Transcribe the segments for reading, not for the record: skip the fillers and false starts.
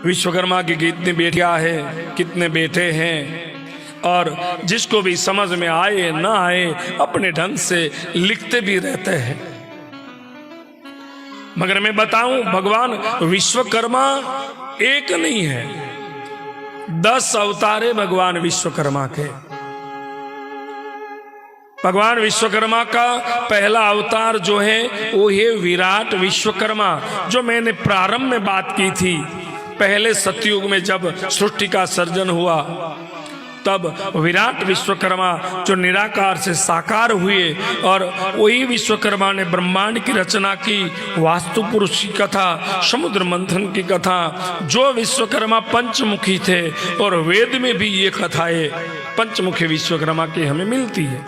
विश्वकर्मा की कितनी बेटियां हैं, कितने बेटे हैं, और जिसको भी समझ में आए ना आए अपने ढंग से लिखते भी रहते हैं। मगर मैं बताऊं, भगवान विश्वकर्मा एक नहीं है, 10 अवतार है भगवान विश्वकर्मा के। भगवान विश्वकर्मा का पहला अवतार जो है वो है विराट विश्वकर्मा, जो मैंने प्रारंभ में बात की थी। पहले सतयुग में जब सृष्टि का सर्जन हुआ तब विराट विश्वकर्मा जो निराकार से साकार हुए, और वही विश्वकर्मा ने ब्रह्मांड की रचना की, वास्तु पुरुष की कथा, समुद्र मंथन की कथा, जो विश्वकर्मा पंचमुखी थे, और वेद में भी ये कथाएं पंचमुखी विश्वकर्मा की हमें मिलती है।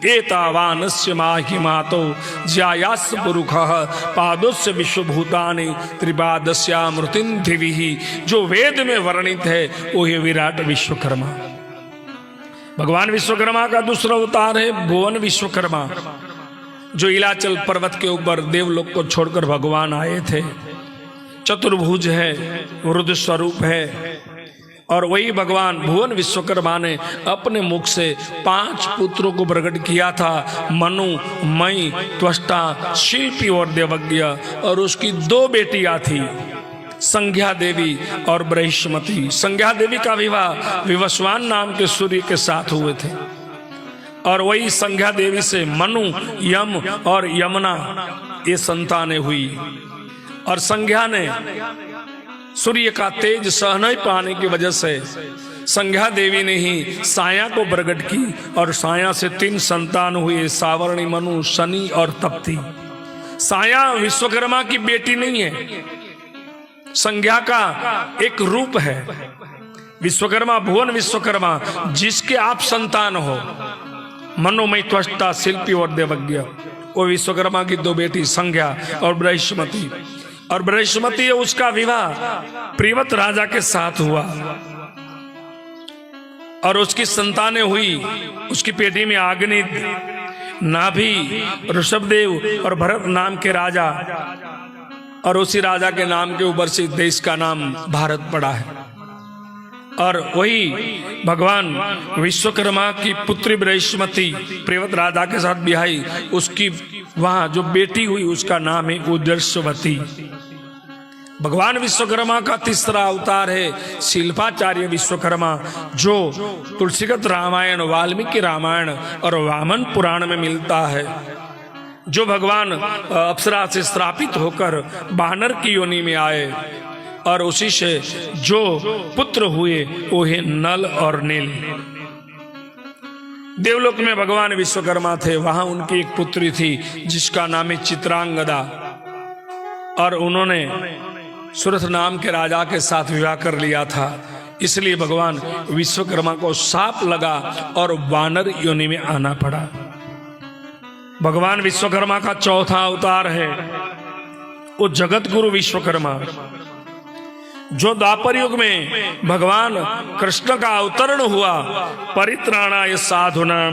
एतावानस्य माहिमातो ज्यायास पुरुखः पादोस्य विश्वभूतानि त्रिपादस्यामृतिं दिविहि, जो वेद में वर्णित है वो है विराट विश्वकर्मा। भगवान विश्वकर्मा का दूसरा अवतार है भुवन विश्वकर्मा, जो इलाचल पर्वत के ऊपर देवलोक को छोड़कर भगवान आए थे। चतुर्भुज है, रुद्र स्वरूप है, और वही भगवान भुवन विश्वकर्मा ने अपने मुख से 5 पुत्रों को प्रकट किया था, मनु, मई, त्वष्टा, शिल्पी और देवज्ञ। और उसकी 2 बेटियां थी, संज्ञा देवी और बृहस्पति। संज्ञा देवी का विवाह विवस्वान नाम के सूर्य के साथ हुए थे, और वही संज्ञा देवी से मनु, यम और यमुना ये संतानें हुई। और संज्ञा ने सूर्य का तेज सह नहीं पाने की वजह से संज्ञा देवी ने ही साया को प्रकट की, और साया से 3 संतान हुए, सावर्णी, मनु, शनि और तप्ती। साया विश्वकर्मा की बेटी नहीं है, संज्ञा का एक रूप है। विश्वकर्मा भुवन विश्वकर्मा जिसके आप संतान हो, मनोमय, त्वष्टा, शिल्पी और देवज्ञ, वो विश्वकर्मा की 2 बेटी संज्ञा और बृहस्पति। और बृहस्पति उसका विवाह प्रियव्रत राजा के साथ हुआ, और उसकी संतानें हुई। उसकी पेटी में अग्नि, नाभि, ऋषभदेव और भरत नाम के राजा, और उसी राजा के नाम के ऊपर से देश का नाम भारत पड़ा है। और वही भगवान विश्वकर्मा की पुत्री बृहस्पति प्रियव्रत राजा के साथ ब्याही, उसकी वहां जो बेटी हुई उसका नाम है उदर्शवती। भगवान विश्वकर्मा का तीसरा अवतार है शिल्पाचार्य विश्वकर्मा, जो तुलसीगत रामायण, वाल्मीकि रामायण और वामन पुराण में मिलता है। जो भगवान अप्सरा से श्रापित होकर वानर की योनि में आए, और उसी से जो पुत्र हुए वो है नल और नील। देवलोक में भगवान विश्वकर्मा थे, वहां उनकी एक पुत्री थी जिसका नाम है चित्रांगदा, और उन्होंने सुरथ नाम के राजा के साथ विवाह कर लिया था। इसलिए भगवान विश्वकर्मा को शाप लगा और वानर योनि में आना पड़ा। भगवान विश्वकर्मा का चौथा अवतार है वो जगत गुरु विश्वकर्मा, जो द्वापर युग में भगवान कृष्ण का अवतरण हुआ, परित्राणाय साधूनां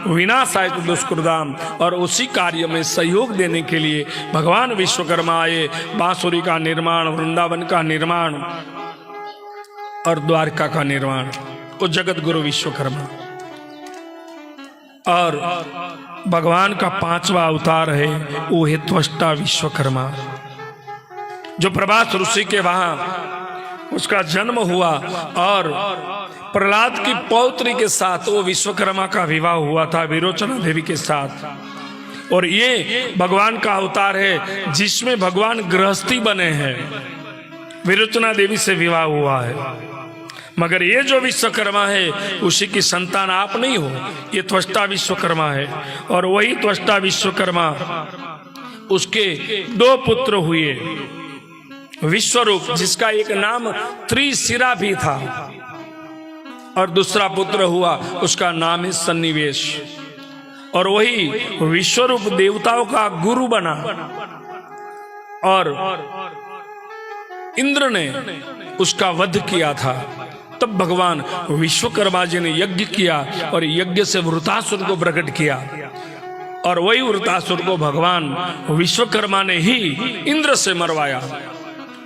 विनाशाय दुष्कृतां, और उसी कार्य में सहयोग देने के लिए भगवान विश्वकर्मा आए। बांसुरी का निर्माण, वृंदावन का निर्माण और द्वारका का निर्माण, वो जगत गुरु विश्वकर्मा। और भगवान का 5वां अवतार है वो है त्वष्टा विश्वकर्मा, जो प्रभास ऋषि के वहां उसका जन्म हुआ, और प्रहलाद की पौत्री के साथ वो विश्वकर्मा का विवाह हुआ था विरोचना देवी के साथ। और ये भगवान का अवतार है जिसमें भगवान गृहस्थी बने हैं, विरोचना देवी से विवाह हुआ है। मगर ये जो विश्वकर्मा है उसी की संतान आप नहीं हो, ये त्वष्टा विश्वकर्मा है। और वही त्वष्टा विश्वकर्मा, उसके 2 पुत्र हुए, विश्वरूप जिसका एक नाम त्रिशिरा भी था, और दूसरा पुत्र हुआ उसका नाम है सन्निवेश। और वही विश्वरूप देवताओं का गुरु बना, और इंद्र ने उसका वध किया था। तब भगवान विश्वकर्मा जी ने यज्ञ किया, और यज्ञ से वृतासुर को प्रकट किया, और वही वृतासुर को भगवान विश्वकर्मा ने ही इंद्र से मरवाया।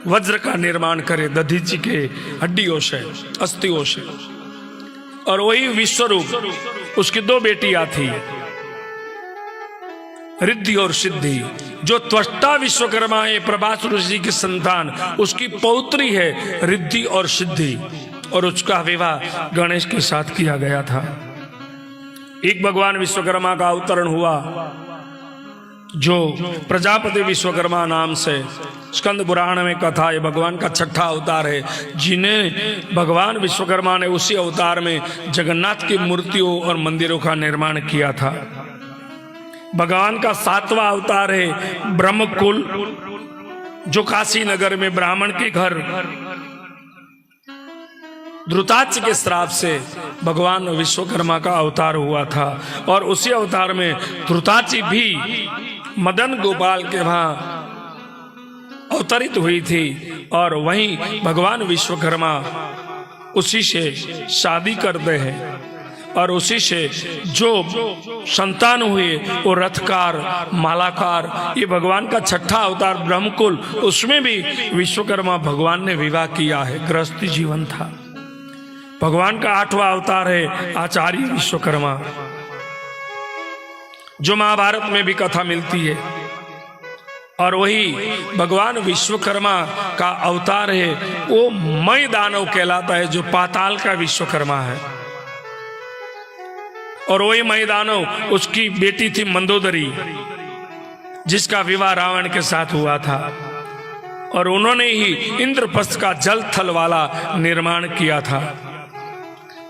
वज्र का निर्माण करे दधीची के हड्डियों से, अस्थियों से। और वही विश्वरूप, उसकी दो बेटियां थी, रिद्धि और सिद्धि। जो त्वष्टा विश्वकर्मा है प्रभास ऋषि की संतान, उसकी पौत्री है रिद्धि और सिद्धि, और उसका विवाह गणेश के साथ किया गया था। एक भगवान विश्वकर्मा का अवतरण हुआ, जो प्रजापति विश्वकर्मा नाम से स्कंद पुराण में कथा है। भगवान का छठा अवतार है, जिन्हें भगवान विश्वकर्मा ने उसी अवतार में जगन्नाथ की मूर्तियों और मंदिरों का निर्माण किया था। भगवान का सातवां अवतार है ब्रह्मकुल, जो काशी नगर में ब्राह्मण के घर ध्रुताच के श्राप से भगवान विश्वकर्मा का अवतार हुआ था। और उसी अवतार में ध्रुताची भी मदन गोपाल के वहां अवतरित हुई थी, और वहीं भगवान विश्वकर्मा उसी से शादी करते हैं, और उसी से जो संतान हुए वो रथकार, मालाकार। ये भगवान का छठा अवतार ब्रह्मकुल, उसमें भी विश्वकर्मा भगवान ने विवाह किया है, गृहस्थी जीवन था। भगवान का आठवां अवतार है आचार्य विश्वकर्मा, जो महाभारत में भी कथा मिलती है। और वही भगवान विश्वकर्मा का अवतार है वो मय दानव कहलाता है, जो पाताल का विश्वकर्मा है। और वही मय दानव, उसकी बेटी थी मंदोदरी, जिसका विवाह रावण के साथ हुआ था, और उन्होंने ही इंद्रप्रस्थ का जल थल वाला निर्माण किया था।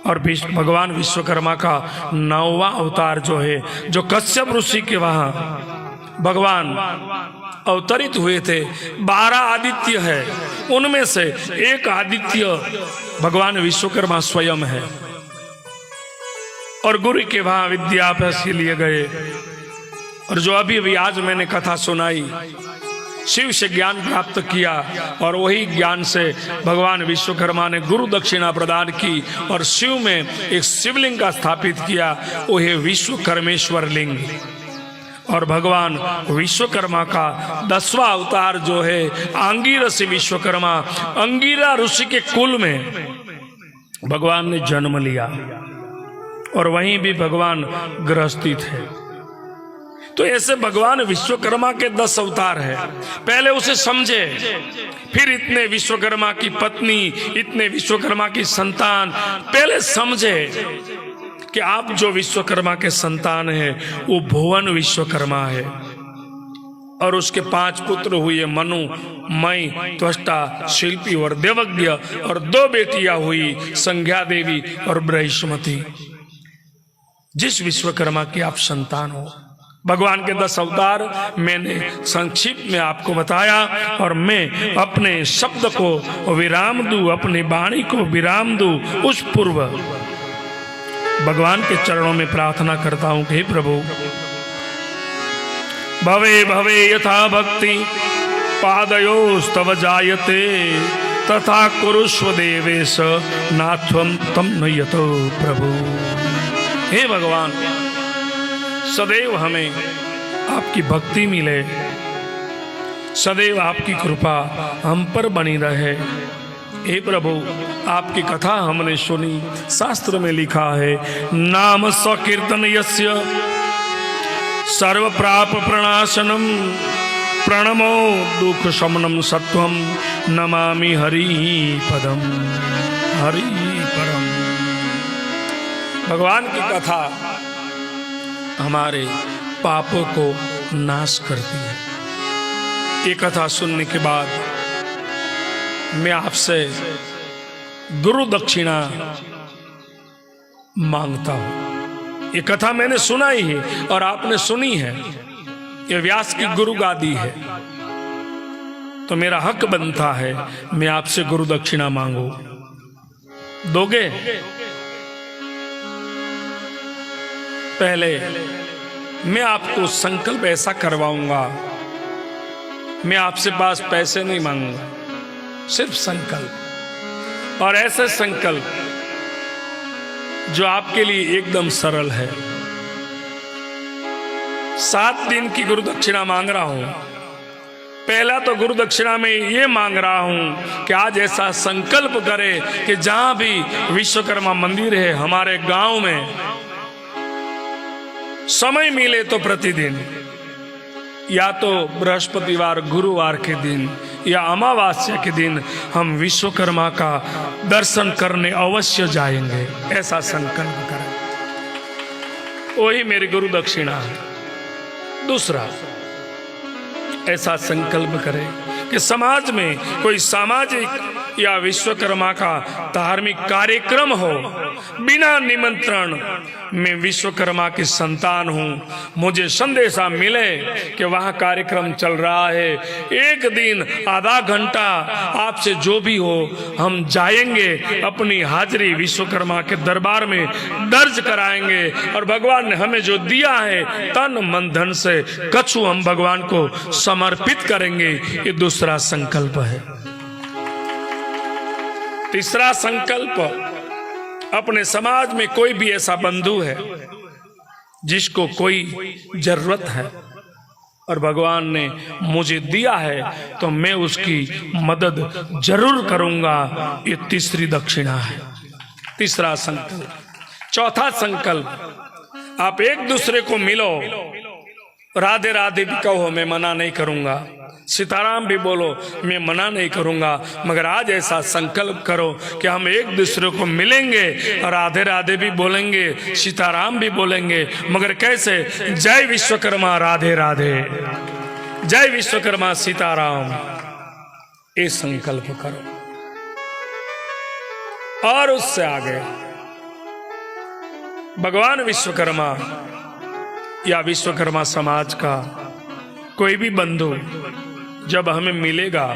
और भगवान विश्वकर्मा का 9वां अवतार जो है, जो कश्यप ऋषि के वहां भगवान अवतरित हुए थे। 12 आदित्य है, उनमें से एक आदित्य भगवान विश्वकर्मा स्वयं है। और गुरु के वहां विद्याभ्यास के लिए गए, और जो अभी आज मैंने कथा सुनाई, शिव से ज्ञान प्राप्त किया, और वही ज्ञान से भगवान विश्वकर्मा ने गुरु दक्षिणा प्रदान की, और शिव में एक शिवलिंग का स्थापित किया, वो है विश्वकर्मेश्वर लिंग। और भगवान विश्वकर्मा का 10वां अवतार जो है आंगिरस विश्वकर्मा, अंगिरा ऋषि के कुल में भगवान ने जन्म लिया, और वहीं भी भगवान गृहस्थी थे। तो ऐसे भगवान विश्वकर्मा के 10 अवतार है। पहले उसे समझे, फिर इतने विश्वकर्मा की पत्नी, इतने विश्वकर्मा की संतान, पहले समझे कि आप जो विश्वकर्मा के संतान हैं वो भुवन विश्वकर्मा है। और उसके 5 पुत्र हुए, मनु, मई, त्वष्टा, शिल्पी और देवज्ञ, और 2 बेटियां हुई, संज्ञा देवी और बृहस्पति। जिस विश्वकर्मा की आप संतान हो, भगवान के 10 अवतार मैंने संक्षिप्त में आपको बताया, और मैं अपने शब्द को विराम दूं, अपनी वाणी को विराम दूं, उस पूर्व भगवान के चरणों में प्रार्थना करता हूं कि हे प्रभु, भवे भवे यथा भक्ति पादयोस्तव जायते, तथा कुरुष्व देवेश नाथ्वं तम नयतो प्रभु। हे भगवान, सदैव हमें आपकी भक्ति मिले, सदैव आपकी कृपा हम पर बनी रहे। हे प्रभु, आपकी कथा हमने सुनी, शास्त्र में लिखा है, नाम स्वकीर्तन यस्य सर्व प्राप प्रणाशनम, प्रणमो दुख शमनम सत्वम, नमामि हरि पदम, हरि परम। भगवान की कथा हमारे पापों को नाश करती है। ये कथा सुनने के बाद मैं आपसे गुरु दक्षिणा मांगता हूं। ये कथा मैंने सुनाई है और आपने सुनी है, ये व्यास की गुरु गादी है, तो मेरा हक बनता है मैं आपसे गुरु दक्षिणा मांगू। दोगे? पहले मैं आपको संकल्प ऐसा करवाऊंगा, मैं आपसे पास पैसे नहीं मांगूंगा, सिर्फ संकल्प, और ऐसे संकल्प जो आपके लिए एकदम सरल है। 7 दिन की गुरु दक्षिणा मांग रहा हूं, पहला तो गुरु दक्षिणा में ये मांग रहा हूं कि आज ऐसा संकल्प करे कि जहां भी विश्वकर्मा मंदिर है हमारे गांव में, समय मिले तो प्रतिदिन, या तो बृहस्पतिवार गुरुवार के दिन या अमावस्या के दिन हम विश्वकर्मा का दर्शन करने अवश्य जाएंगे, ऐसा संकल्प करें। वही मेरी गुरु दक्षिणा है। दूसरा, ऐसा संकल्प करें कि समाज में कोई सामाजिक या विश्वकर्मा का धार्मिक कार्यक्रम हो, बिना निमंत्रण मैं विश्वकर्मा की संतान हूं, मुझे संदेशा मिले कि वहां कार्यक्रम चल रहा है, एक दिन आधा घंटा आपसे जो भी हो हम जाएंगे, अपनी हाजिरी विश्वकर्मा के दरबार में दर्ज कराएंगे और भगवान ने हमें जो दिया है तन मन धन से कछु हम भगवान को समर्पित करेंगे। ये दूसरा संकल्प है। तीसरा संकल्प, अपने समाज में कोई भी ऐसा बंधु है जिसको कोई जरूरत है और भगवान ने मुझे दिया है तो मैं उसकी मदद जरूर करूंगा, ये तीसरी दक्षिणा है, तीसरा संकल्प। चौथा संकल्प, आप एक दूसरे को मिलो, राधे राधे भी कहो, मैं मना नहीं करूंगा, सीताराम भी बोलो, मैं मना नहीं करूंगा, मगर आज ऐसा संकल्प करो कि हम एक दूसरे को मिलेंगे, राधे राधे भी बोलेंगे, सीताराम भी बोलेंगे, मगर कैसे? जय विश्वकर्मा राधे राधे, जय विश्वकर्मा सीताराम, ये संकल्प करो। और उससे आगे भगवान विश्वकर्मा या विश्वकर्मा समाज का कोई भी बंधु जब हमें मिलेगा